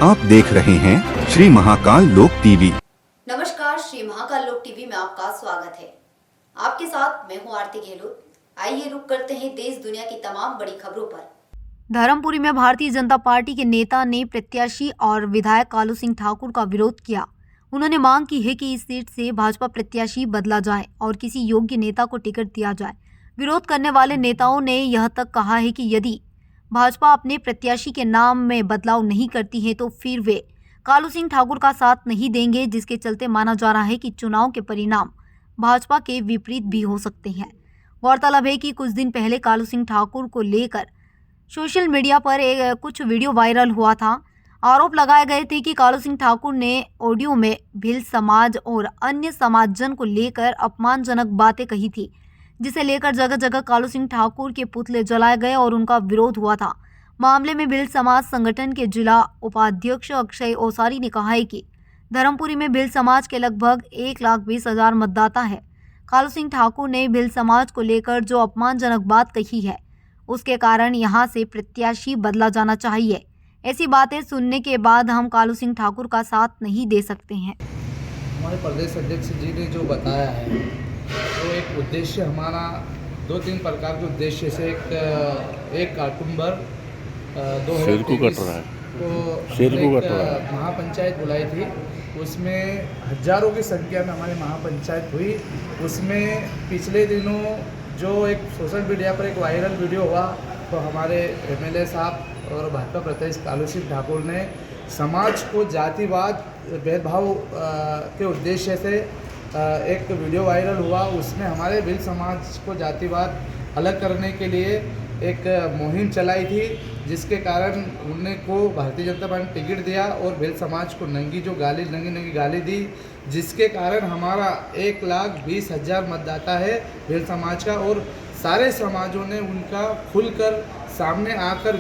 आप देख रहे हैं श्री महाकाल लोक टीवी। नमस्कार, श्री महाकाल लोक टीवी में आपका स्वागत है। आपके साथ मैं हूं आरती गहलोत। आइए रुक करते हैं देश दुनिया की तमाम बड़ी खबरों पर। धर्मपुरी में भारतीय जनता पार्टी के नेता ने प्रत्याशी और विधायक कालू सिंह ठाकुर का विरोध किया। उन्होंने मांग की है कि इस सीट से भाजपा प्रत्याशी बदला जाए और किसी योग्य नेता को टिकट दिया जाए। विरोध करने वाले नेताओं ने यह तक कहा है कि यदि भाजपा अपने प्रत्याशी के नाम में बदलाव नहीं करती है तो फिर वे कालू सिंह ठाकुर का साथ नहीं देंगे, जिसके चलते माना जा रहा है कि चुनाव के परिणाम भाजपा के विपरीत भी हो सकते हैं। गौरतलब है कि कुछ दिन पहले कालू सिंह ठाकुर को लेकर सोशल मीडिया पर कुछ वीडियो वायरल हुआ था। आरोप लगाए गए थे कि कालू सिंह ठाकुर ने ऑडियो में भिल समाज और अन्य समाजजन को लेकर अपमानजनक बातें कही थी, जिसे लेकर जगह जगह कालू सिंह ठाकुर के पुतले जलाए गए और उनका विरोध हुआ था। मामले में भिल समाज संगठन के जिला उपाध्यक्ष अक्षय ओसारी ने कहा है कि धर्मपुरी में भिल समाज के लगभग 1,20,000 मतदाता है। कालू सिंह ठाकुर ने भिल समाज को लेकर जो अपमानजनक बात कही है, उसके कारण यहां से प्रत्याशी बदला जाना चाहिए। ऐसी बातें सुनने के बाद हम कालू सिंह ठाकुर का साथ नहीं दे सकते हैं। हमारे प्रदेश अध्यक्ष जी ने जो बताया है तो एक उद्देश्य हमारा 2-3 प्रकार के उद्देश्य से एक अक्टूबर 2023 को महापंचायत बुलाई थी। उसमें हजारों की संख्या में हमारी महापंचायत हुई। उसमें पिछले दिनों जो एक सोशल मीडिया पर एक वायरल वीडियो हुआ तो हमारे एमएलए साहब और भाजपा प्रत्याशी कालू सिंह ठाकुर ने समाज को जातिवाद भेदभाव के उद्देश्य से एक वीडियो वायरल हुआ। उसमें हमारे भिल समाज को जातिवाद अलग करने के लिए एक मुहिम चलाई थी, जिसके कारण उनको भारतीय जनता पार्टी ने टिकट दिया और भिल समाज को नंगी गाली दी, जिसके कारण हमारा 1,20,000 मतदाता है भिल समाज का। और सारे समाजों ने उनका खुलकर सामने आकर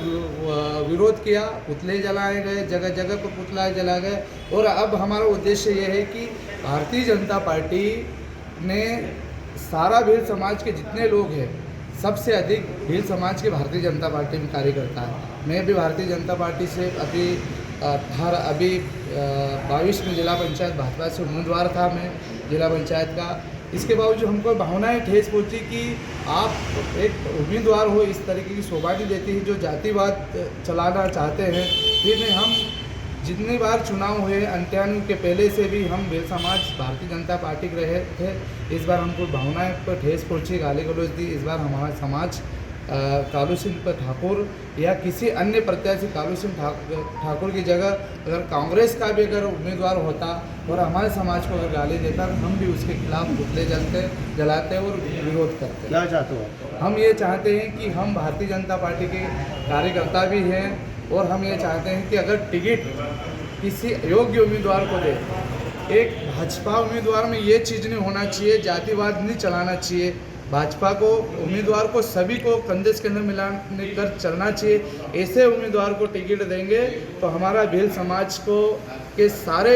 विरोध किया। पुतले जलाए गए, जगह जगह पर पुतला जला गए। और अब हमारा उद्देश्य ये है कि भारतीय जनता पार्टी ने सारा भील समाज के जितने लोग हैं, सबसे अधिक भील समाज के भारतीय जनता पार्टी में कार्यकर्ता है। मैं भी भारतीय जनता पार्टी से अभी 22 में जिला पंचायत भाजपा से उम्मीदवार था मैं जिला पंचायत का। इसके बावजूद हमको भावनाएं ठेस पहुंची कि आप एक उम्मीदवार हो, इस तरीके की शोभा नहीं देती है जो जातिवाद चलाना चाहते हैं। फिर हम जितनी बार चुनाव हुए 98 के पहले से भी हम भिल समाज भारतीय जनता पार्टी के रहे थे। इस बार हमको भावनाएं पर ठेस पहुंची, गाली गलौज दी। इस बार हमारा समाज कालू सिंह ठाकुर या किसी अन्य प्रत्याशी कालू सिंह ठाकुर की जगह अगर कांग्रेस का भी अगर उम्मीदवार होता और हमारे समाज को अगर गाली देता तो हम भी उसके खिलाफ पुतले जलाते और विरोध करते। क्या चाहते हो? हम ये चाहते हैं कि हम भारतीय जनता पार्टी के कार्यकर्ता भी हैं और हम ये चाहते हैं कि अगर टिकट किसी योग्य उम्मीदवार को दे, एक भाजपा उम्मीदवार में ये चीज़ नहीं होना चाहिए, जातिवाद नहीं चलाना चाहिए। भाजपा को उम्मीदवार को सभी को कंधे से कंधे मिलाने कर चलना चाहिए। ऐसे उम्मीदवार को टिकट देंगे तो हमारा भील समाज को के सारे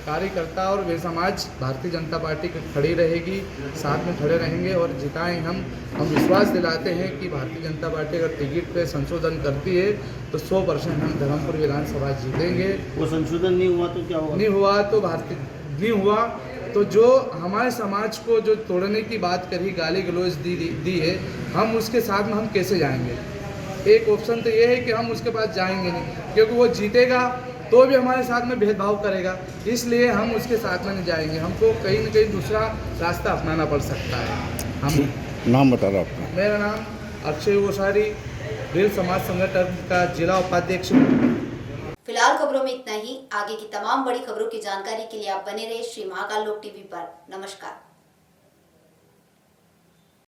कार्यकर्ता और भील समाज भारतीय जनता पार्टी की खड़ी रहेगी, साथ में खड़े रहेंगे और जिताएं। हम विश्वास दिलाते हैं कि भारतीय जनता पार्टी अगर टिकट पे संशोधन करती है तो 100% हम धर्मपुर विधानसभा जीतेंगे। वो संशोधन नहीं हुआ तो क्या होगा? नहीं हुआ तो नहीं हुआ तो जो हमारे समाज को जो तोड़ने की बात करी, गाली गलौज दी है, हम उसके साथ में हम कैसे जाएंगे? एक ऑप्शन तो ये है कि हम उसके पास जाएंगे नहीं, क्योंकि वो जीतेगा तो भी हमारे साथ में भेदभाव करेगा, इसलिए हम उसके साथ में नहीं जाएंगे। हमको कहीं न कहीं दूसरा रास्ता अपनाना पड़ सकता है। हम नाम बता रहा आपका? मेरा नाम अक्षय ओसारी, भील समाज संगठन का जिला उपाध्यक्ष। फिलहाल खबरों में इतना ही। आगे की तमाम बड़ी खबरों की जानकारी के लिए आप बने रहे श्री महाकाल लोक टीवी पर। नमस्कार।